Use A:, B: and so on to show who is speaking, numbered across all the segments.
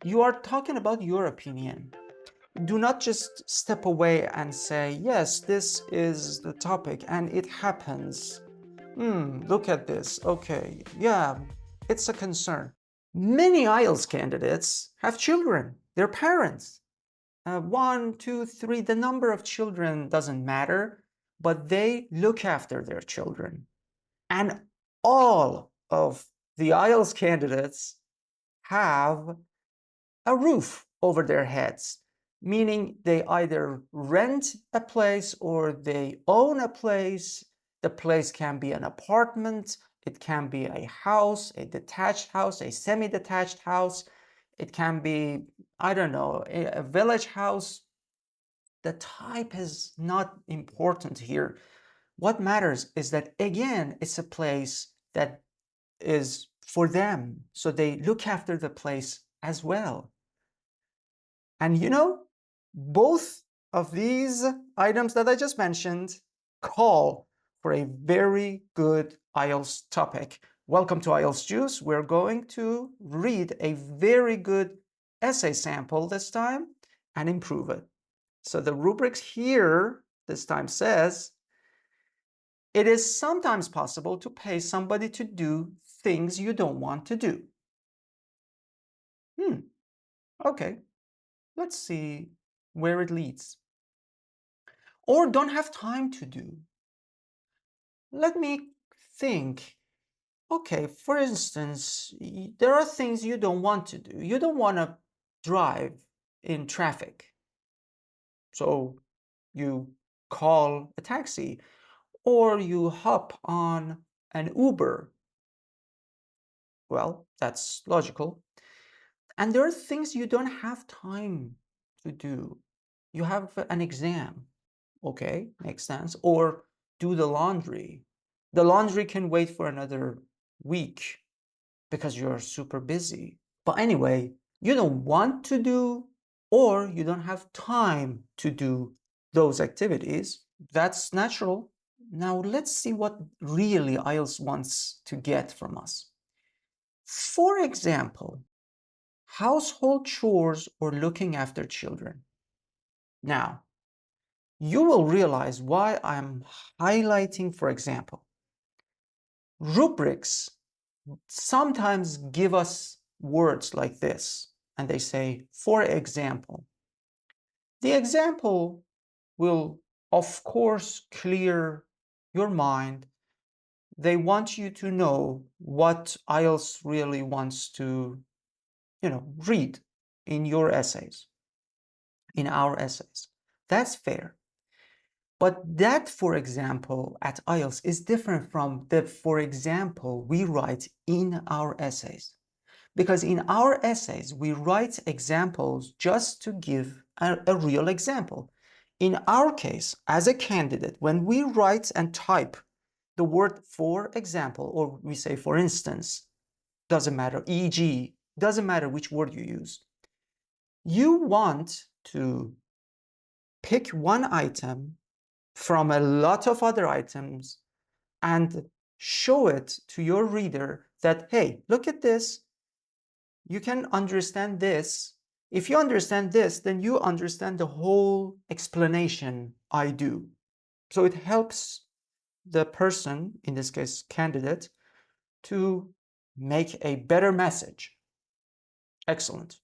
A: You are talking about your opinion. Do not just step away and say, yes, this is the topic and it happens. Look at this. Okay, yeah, it's a concern. Many IELTS candidates have children, their parents. One, two, three, the number of children doesn't matter, but they look after their children. And all of the IELTS candidates have a roof over their heads, meaning they either rent a place or they own a place. The place can be an apartment, it can be a house, a detached house, a semi-detached house. It can be, I don't know, a village house. The type is not important here. What matters is that, again, it's a place that is for them. So they look after the place as well. And you know, both of these items that I just mentioned call for a very good IELTS topic. Welcome to IELTS Juice. We're going to read a very good essay sample this time and improve it. So the rubrics here this time says, it is sometimes possible to pay somebody to do things you don't want to do. Okay, let's see where it leads. Or don't have time to do. Let me think. Okay, for instance, there are things you don't want to do. You don't want to drive in traffic. So you call a taxi or you hop on an Uber. Well, that's logical. And there are things you don't have time to do. You have an exam. Okay, makes sense. Or do the laundry. The laundry can wait for another week because you're super busy. But anyway, you don't want to do or you don't have time to do those activities. That's natural. Now let's see what really IELTS wants to get from us. For example, household chores or looking after children. Now, you will realize why I'm highlighting, for example. Rubrics sometimes give us words like this, and they say, for example. The example will, of course, clear your mind. They want you to know what IELTS really wants to, read in your essays, in our essays. That's fair. But that, for example, at IELTS is different from the, for example, we write in our essays. Because in our essays, we write examples just to give a real example. In our case, as a candidate, when we write and type the word for example, or we say for instance, doesn't matter, e.g., doesn't matter which word you use, you want to pick one item from a lot of other items and show it to your reader that, hey, look at this. You can understand this. If you understand this, then you understand the whole explanation I do. So it helps the person, in this case, candidate, to make a better message. Excellent.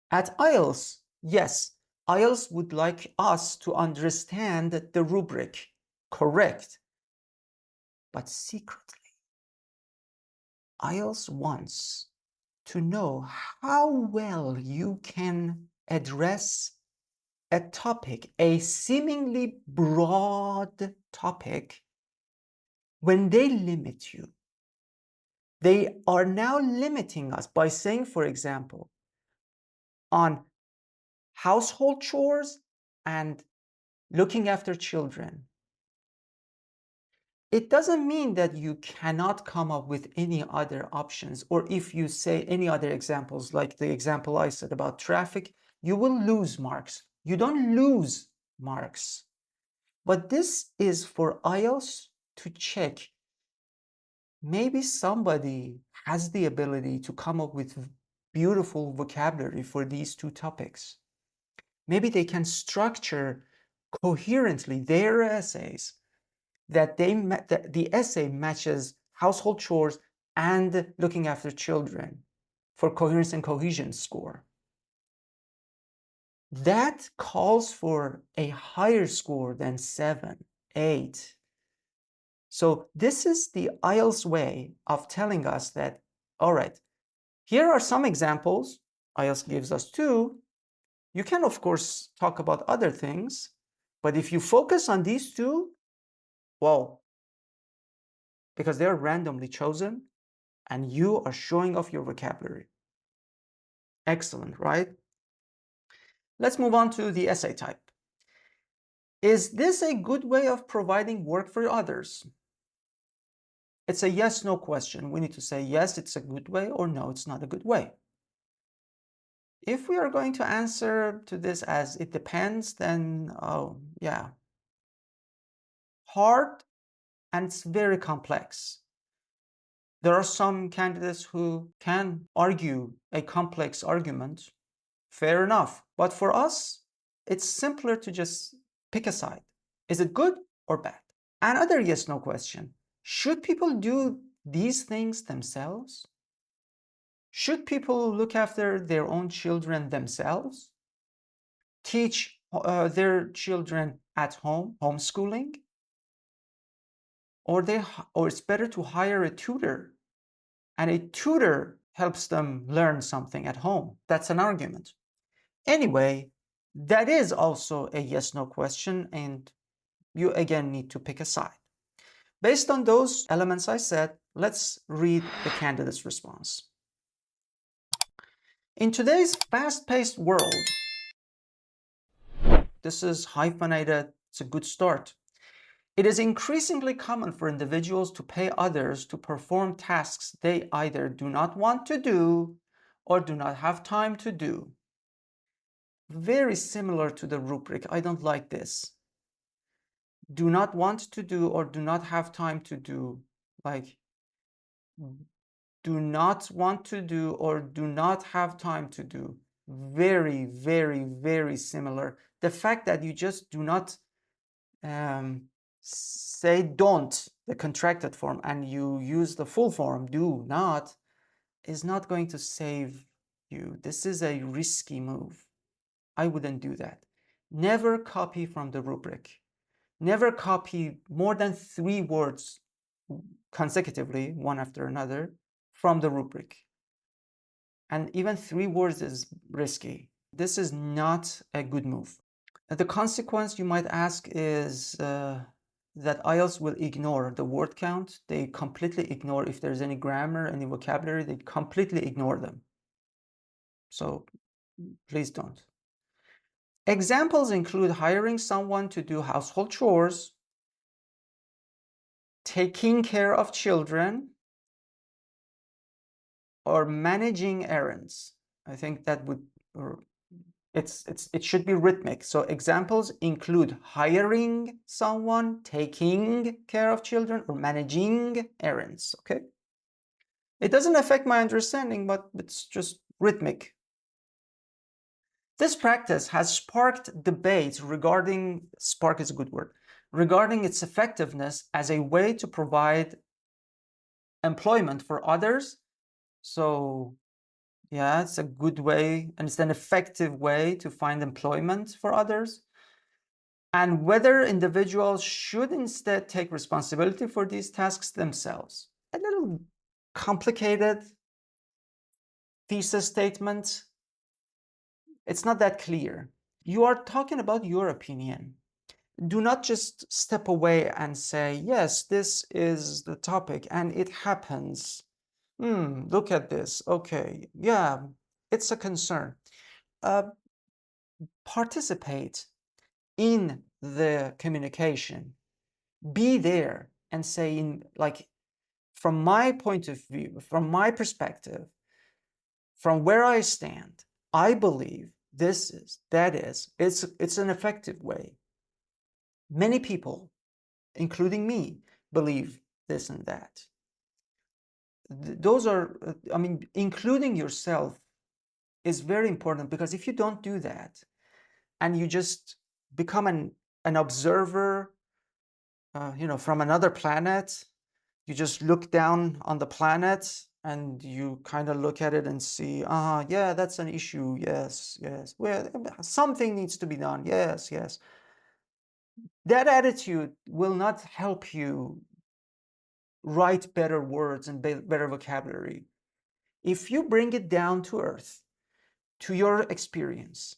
A: At IELTS, yes, IELTS would like us to understand the rubric, correct. But secretly, IELTS wants to know how well you can address a topic, a seemingly broad topic, when they limit you. They are now limiting us by saying, for example, on household chores and looking after children. It doesn't mean that you cannot come up with any other options, or if you say any other examples, like the example I said about traffic, you will lose marks. You don't lose marks. But this is for IELTS to check. Maybe somebody has the ability to come up with beautiful vocabulary for these two topics. Maybe they can structure coherently their essays, that the essay matches household chores and looking after children for coherence and cohesion score. That calls for a higher score than 7, 8. So this is the IELTS way of telling us that, all right, here are some examples. IELTS gives us 2. You can, of course, talk about other things, but if you focus on these 2, well, because they're randomly chosen and you are showing off your vocabulary. Excellent, right? Let's move on to the essay type. Is this a good way of providing work for others? It's a yes/no question. We need to say yes, it's a good way, or no, it's not a good way. If we are going to answer to this as it depends, then oh yeah, hard, and it's very complex. There are some candidates who can argue a complex argument. Fair enough. But for us, it's simpler to just pick a side. Is it good or bad? Another yes/no question. Should people do these things themselves? Should people look after their own children themselves? Teach their children at home, homeschooling? Or it's better to hire a tutor, and a tutor helps them learn something at home. That's an argument. Anyway, that is also a yes/no question, and you again need to pick a side. Based on those elements I said, let's read the candidate's response. In today's fast-paced world, this is hyphenated, it's a good start. It is increasingly common for individuals to pay others to perform tasks they either do not want to do or do not have time to do. Very similar to the rubric. I don't like this. Do not want to do or do not have time to do. Like, do not want to do or do not have time to do. Very, very, very similar. The fact that you just do not say don't, the contracted form, and you use the full form, do not, is not going to save you. This is a risky move. I wouldn't do that. Never copy from the rubric. Never copy more than 3 words consecutively, one after another, from the rubric. And even 3 words is risky. This is not a good move. The consequence, you might ask, is that IELTS will ignore the word count. They completely ignore if there's any grammar, any vocabulary, they completely ignore them. So please don't. Examples include hiring someone to do household chores, taking care of children, or managing errands. I think that would, it should be rhythmic. So examples include hiring someone, taking care of children, or managing errands, okay? It doesn't affect my understanding, but it's just rhythmic. This practice has sparked debate regarding, spark is a good word, regarding its effectiveness as a way to provide employment for others. So yeah, it's a good way, and it's an effective way to find employment for others. And whether individuals should instead take responsibility for these tasks themselves. A little complicated thesis statement. It's not that clear. You are talking about your opinion. Do not just step away and say, yes, this is the topic and it happens. Look at this. Okay, yeah, it's a concern. Participate in the communication. Be there and say, like, from my point of view, from my perspective, from where I stand, I believe this is, that is, it's an effective way. Many people, including me, believe this and that. Those are, I mean, including yourself is very important, because if you don't do that and you just become an observer, from another planet, you just look down on the planet and you kind of look at it and see, yeah, that's an issue. Yes, yes. Well, something needs to be done. Yes, yes. That attitude will not help you write better words and better vocabulary. If you bring it down to earth, to your experience,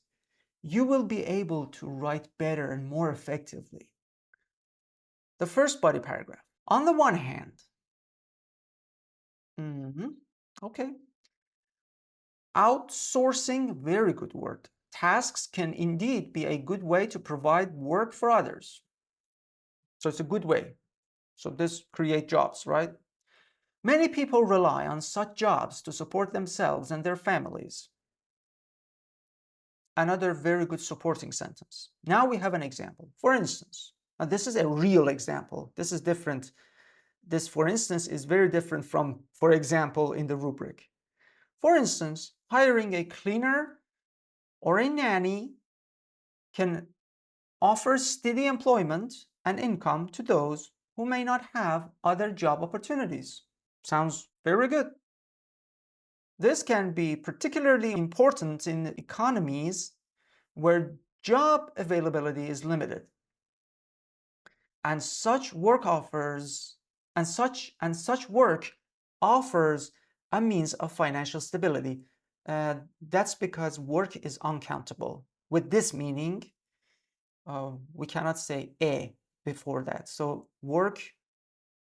A: you will be able to write better and more effectively. The first body paragraph. On the one hand, okay, outsourcing, very good word. Tasks can indeed be a good way to provide work for others. So it's a good way. So this creates jobs, right? Many people rely on such jobs to support themselves and their families. Another very good supporting sentence. Now we have an example. For instance, now this is a real example. This is different. This, for instance, is very different from, for example, in the rubric. For instance, hiring a cleaner or a nanny can offer steady employment and income to those who may not have other job opportunities. Sounds very good. This can be particularly important in economies where job availability is limited, and such work offers a means of financial stability. That's because work is uncountable. With this meaning, we cannot say a before that. So work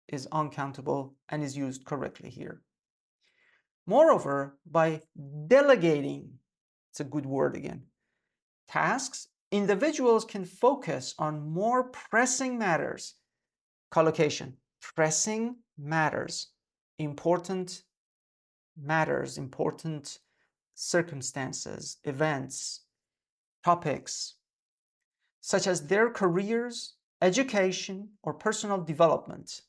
A: is uncountable and is used correctly here. Moreover, by delegating, it's a good word again, tasks, individuals can focus on more pressing matters. Collocation, pressing matters, important matters, important circumstances, events, topics, such as their careers, education, or personal development,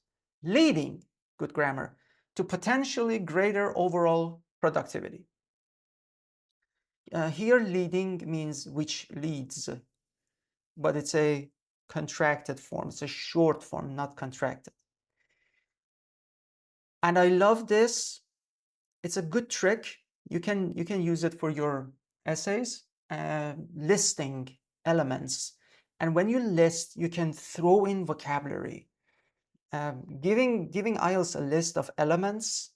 A: leading, good grammar, to potentially greater overall productivity. Here, leading means which leads, but it's a contracted form. It's a short form, not contracted. And I love this. It's a good trick. You can use it for your essays, listing elements. And when you list, you can throw in vocabulary. Giving IELTS a list of elements,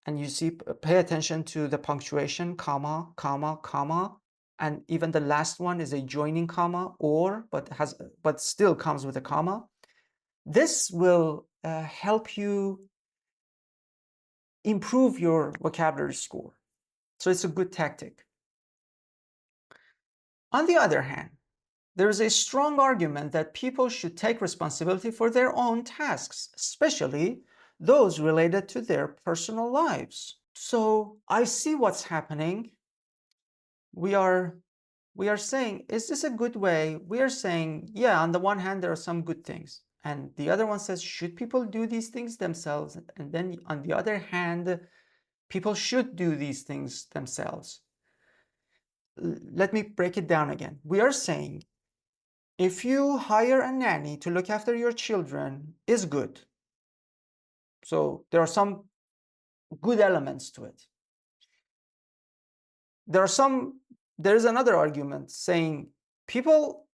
A: and you see, pay attention to the punctuation, comma, comma, comma, and even the last one is a joining comma, or, but still comes with a comma. This will help you improve your vocabulary score. So it's a good tactic. On the other hand, there is a strong argument that people should take responsibility for their own tasks, especially those related to their personal lives. So I see what's happening. We are saying, is this a good way? We are saying, yeah, on the one hand, there are some good things. And the other one says, should people do these things themselves? And then on the other hand, people should do these things themselves. Let me break it down again. We are saying, if you hire a nanny to look after your children, is good. So there are some good elements to it. There is another argument saying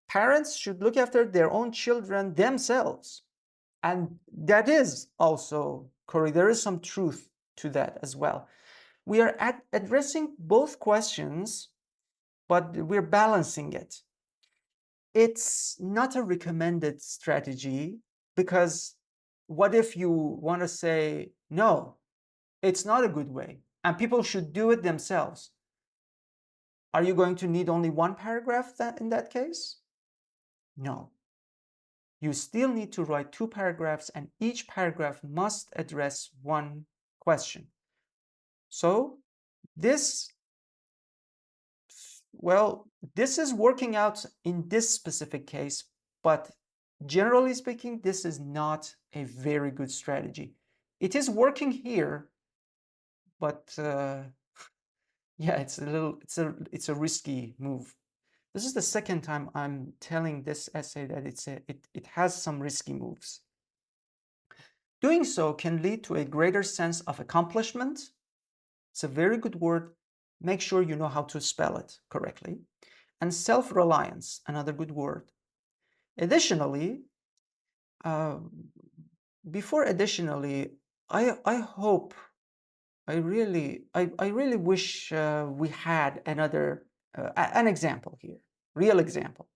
A: parents should look after their own children themselves. And that is also correct. There is some truth to that as well. We are addressing both questions, but we're balancing it. It's not a recommended strategy, because what if you want to say, no, it's not a good way and people should do it themselves? Are you going to need only one paragraph in that case? No. You still need to write 2 paragraphs, and each paragraph must address one question. So this is working out in this specific case, but generally speaking, this is not a very good strategy. It is working here, but Yeah, it's a risky move. This is the second time I'm telling this essay that it has some risky moves. Doing so can lead to a greater sense of accomplishment. It's a very good word. Make sure you know how to spell it correctly. And self-reliance, another good word. Additionally, uh, I hope, I really wish we had an example here, real example.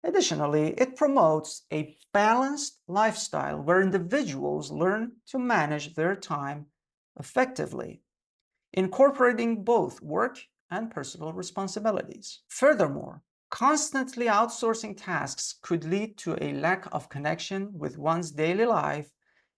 A: Additionally, it promotes a balanced lifestyle where individuals learn to manage their time effectively, incorporating both work and personal responsibilities. Furthermore, constantly outsourcing tasks could lead to a lack of connection with one's daily life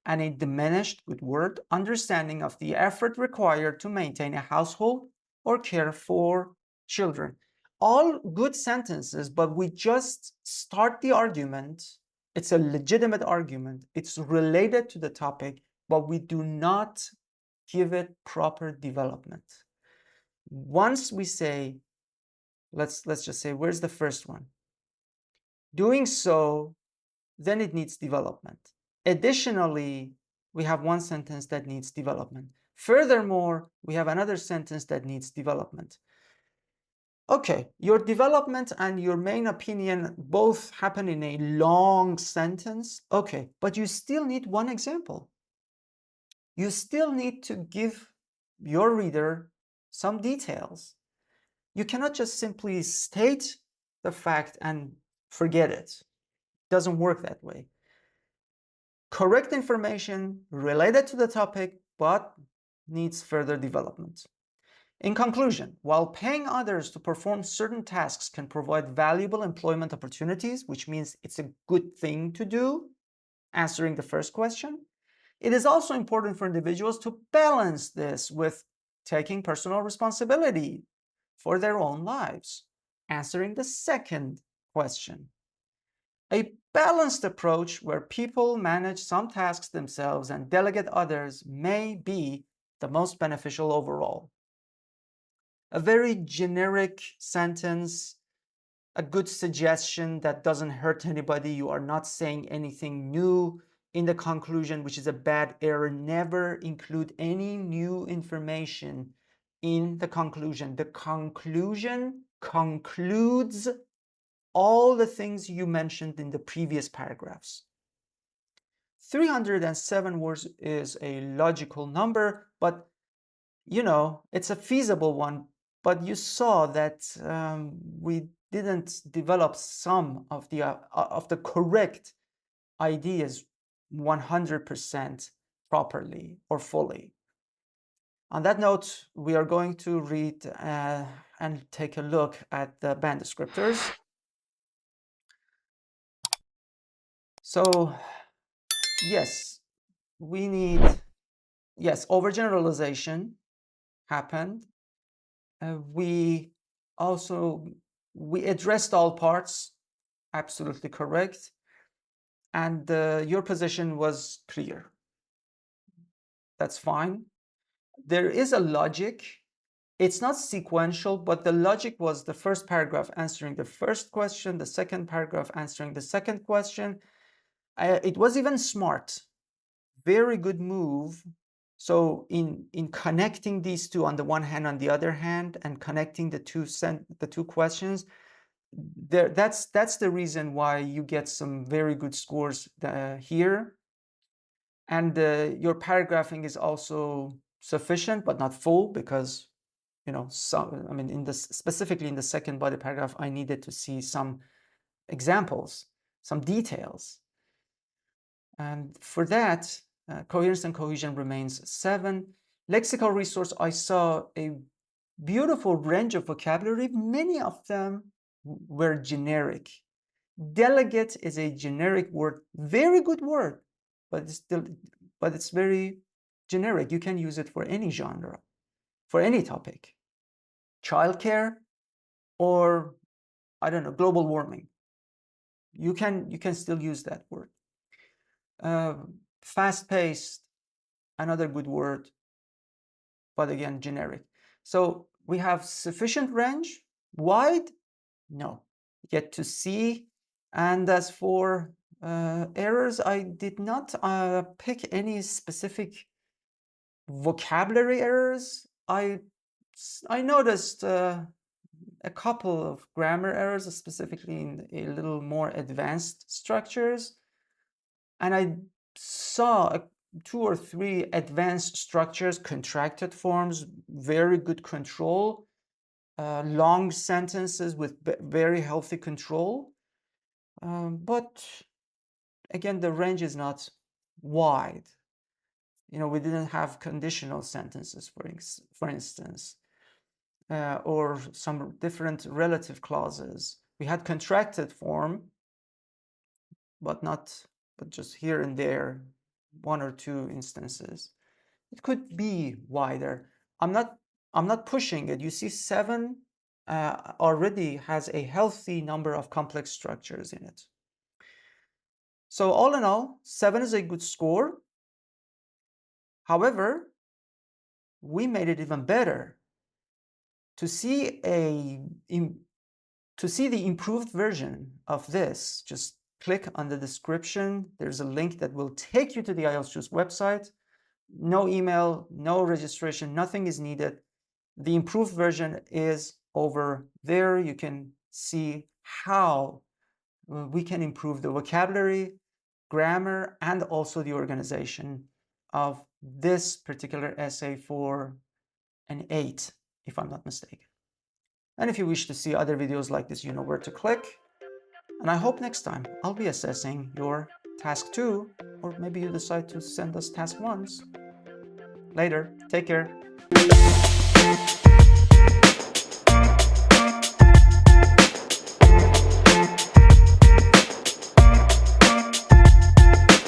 A: and a diminished good word understanding of the effort required to maintain a household or care for children. All good sentences, but we just start the argument. It's a legitimate argument. It's related to the topic, but we do not give it proper development. Once we say, let's just say, where's the first one? Doing so, then it needs development. Additionally, we have one sentence that needs development. Furthermore, we have another sentence that needs development. Okay, your development and your main opinion both happen in a long sentence. Okay, but you still need one example. You still need to give your reader some details. You cannot just simply state the fact and forget it. It doesn't work that way. Correct information related to the topic, but needs further development. In conclusion, while paying others to perform certain tasks can provide valuable employment opportunities, which means it's a good thing to do, answering the first question, it is also important for individuals to balance this with taking personal responsibility for their own lives, answering the second question. A balanced approach where people manage some tasks themselves and delegate others may be the most beneficial overall. A very generic sentence, a good suggestion that doesn't hurt anybody. You are not saying anything new in the conclusion, which is a bad error. Never include any new information in the conclusion. The conclusion concludes all the things you mentioned in the previous paragraphs. 307 words is a logical number, but you know, it's a feasible one. But you saw that we didn't develop some of the correct ideas 100% properly or fully. On that note, we are going to read and take a look at the band descriptors. So yes, overgeneralization happened. We addressed all parts, absolutely correct, and your position was clear. That's fine. There is a logic. It's not sequential, but the logic was the first paragraph answering the first question, the second paragraph answering the second question. It was even smart. Very good move. So in connecting these two on the one hand, on the other hand, and connecting the two questions, that's the reason why you get some very good scores here. And your paragraphing is also sufficient, but not full, because you know, I mean, specifically in the second body paragraph, I needed to see some examples, some details. And for that, coherence and cohesion remains 7. Lexical resource, I saw a beautiful range of vocabulary. Many of them were generic. Delegate is a generic word, very good word, but it's very generic. You can use it for any genre, for any topic. Childcare, or I don't know, global warming. You can still use that word. Fast-paced, another good word, but again, generic. So we have sufficient range. Wide? No. Yet to see. And as for errors, I did not pick any specific vocabulary errors. I noticed a couple of grammar errors, specifically in a little more advanced structures. And I saw 2 or 3 advanced structures, contracted forms, very good control, long sentences with very healthy control. But again, the range is not wide. You know, we didn't have conditional sentences, for instance, or some different relative clauses. We had contracted form, but just here and there, 1 or 2 instances. It could be wider. I'm not pushing it. You see, 7 already has a healthy number of complex structures in it. So all in all, 7 is a good score. However, we made it even better. To see the improved version of this, just click on the description. There's a link that will take you to the IELTS Juice website. No email, no registration, nothing is needed. The improved version is over there. You can see how we can improve the vocabulary, grammar, and also the organization of this particular essay for an 8, if I'm not mistaken. And if you wish to see other videos like this, you know where to click. And I hope next time I'll be assessing your task 2, or maybe you decide to send us task 1s. Later, take care.